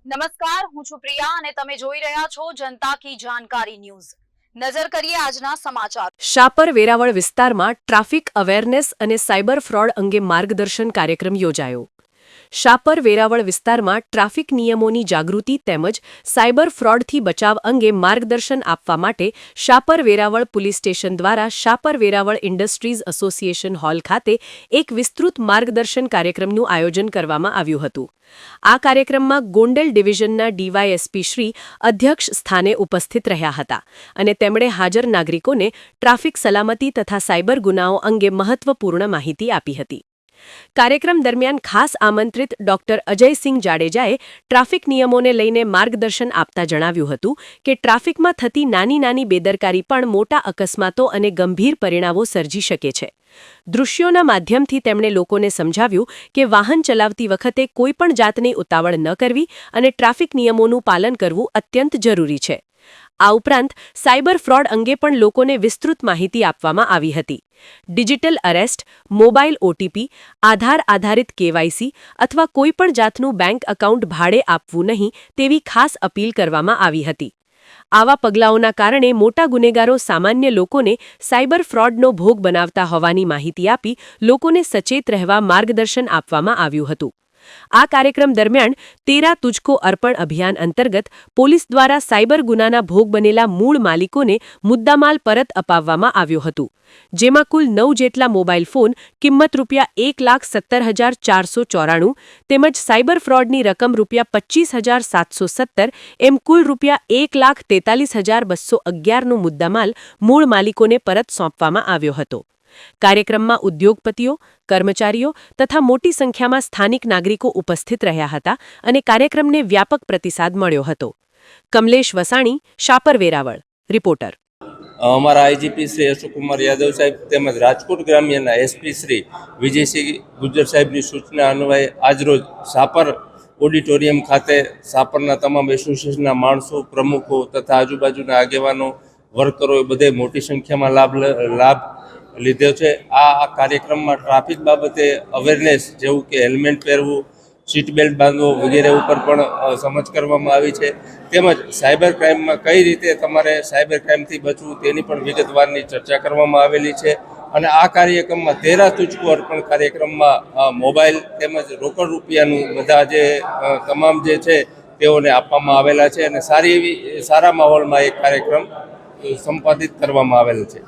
નમસ્કાર, હું છું પ્રિયા અને તમે જોઈ રહ્યા છો જનતા કી જાણકારી ન્યૂઝ। નજર કરીએ આજના સમાચાર। શાપર વેરાવળ વિસ્તારમાં ટ્રાફિક અવેરનેસ અને સાયબર ફ્રોડ અંગે માર્ગદર્શન કાર્યક્રમ યોજાયો। શાપર વેરાવળ વિસ્તારમાં ટ્રાફિક નિયમોની જાગૃતિ તેમજ સાયબર ફ્રોડથી બચાવ અંગે માર્ગદર્શન આપવા માટે શાપર વેરાવળ પોલીસ સ્ટેશન દ્વારા Shapar Veraval industries association hall ખાતે એક વિસ્તૃત માર્ગદર્શન કાર્યક્રમનું આયોજન કરવામાં આવ્યું હતું। આ કાર્યક્રમમાં ગોંડલ ડિવિઝનના ડીવાયએસપી શ્રી અધ્યક્ષ સ્થાને ઉપસ્થિત રહ્યા હતા અને તેમણે હાજર નાગરિકોને ટ્રાફિક સલામતી તથા સાયબર ગુનાઓ અંગે મહત્વપૂર્ણ માહિતી આપી હતી। કાર્યક્રમ દરમિયાન ખાસ આમંત્રિત ડોક્ટર અજયસિંહ જાડેજાએ ટ્રાફિક નિયમોને લઈને માર્ગદર્શન આપતા જણાવ્યું હતું કે ટ્રાફિકમાં થતી નાની નાની બેદરકારી પણ મોટા અકસ્માતો અને ગંભીર પરિણામો સર્જી શકે છે। દૃશ્યોના માધ્યમથી તેમણે લોકોને સમજાવ્યું કે વાહન ચલાવતી વખતે કોઈપણ જાતની ઉતાવળ ન કરવી અને ટ્રાફિક નિયમોનું પાલન કરવું અત્યંત જરૂરી છે। આ ઉપરાંત સાયબર ફ્રોડ અંગે પણ લોકોને વિસ્તૃત માહિતી આપવામાં આવી હતી। ડિજિટલ અરેસ્ટ, મોબાઈલ ઓટીપી, આધાર આધારિત કેવાયસી અથવા કોઈપણ જાતનું બેંક એકાઉન્ટ ભાડે આપવું નહીં તેવી ખાસ અપીલ કરવામાં આવી હતી। આવા પગલાઓના કારણે મોટા ગુનેગારો સામાન્ય લોકોને સાયબર ફ્રોડનો ભોગ બનાવતા હોવાની માહિતી આપી લોકોને સચેત રહેવા માર્ગદર્શન આપવામાં આવ્યું હતું। આ કાર્યક્રમ દરમિયાન 13 તુજકો અર્પણ અભિયાન અંતર્ગત પોલીસ દ્વારા સાયબર ગુનાના ભોગ બનેલા મૂળ માલિકોને મુદ્દામાલ પરત અપાવવામાં આવ્યો હતો, જેમાં કુલ 9 જેટલા મોબાઈલ ફોન કિંમત ₹1,17,494 તેમજ સાયબર ફ્રોડની રકમ ₹25,717 એમ કુલ ₹1,43,211નો મુદ્દામાલ મૂળ માલિકોને પરત સોંપવામાં આવ્યો હતો। કાર્યક્રમમાં ઉદ્યોગપતિઓ, કર્મચારીઓ તથા મોટી સંખ્યામાં સ્થાનિક નાગરિકો ઉપસ્થિત રહ્યા હતા અને કાર્યક્રમને વ્યાપક પ્રતિસાદ મળ્યો હતો। કમલેશ વસાણી, શાપર વેરાવળ, રિપોર્ટર। અમારા આઈજીપી શ્રી અશોકકુમાર યાદવ સાહેબ તેમજ રાજકોટ ગ્રામ્યના એસપી શ્રી વિજયસિંહ ગુજ્જર સાહેબની સૂચના અન્વયે આજરોજ શાપર ઓડિટોરિયમ ખાતે શાપરના તમામ એસોસિએશનના માણસો, પ્રમુખો તથા આજુબાજુના આગેવાનો, વર્કરો બધે મોટી સંખ્યામાં લાભ લીધો છે। આ કાર્યક્રમમાં ટ્રાફિક બાબતે અવેરનેસ જેવું કે હેલ્મેટ પહેરવું, સીટ બેલ્ટ બાંધવો વગેરે ઉપર પણ સમજ કરવામાં આવી છે। તેમજ સાયબર ક્રાઇમમાં કઈ રીતે તમારે સાયબર ક્રાઇમથી બચવું તેની પણ વિગતવારની ચર્ચા કરવામાં આવેલી છે। અને આ કાર્યક્રમમાં 13 તુજકો અર્પણ કાર્યક્રમમાં મોબાઈલ તેમજ રોકડ રૂપિયાનું બધા જે તમામ જે છે તેઓને આપવામાં આવેલા છે અને સારા માહોલમાં એક કાર્યક્રમ સંપાદિત કરવામાં આવેલ છે।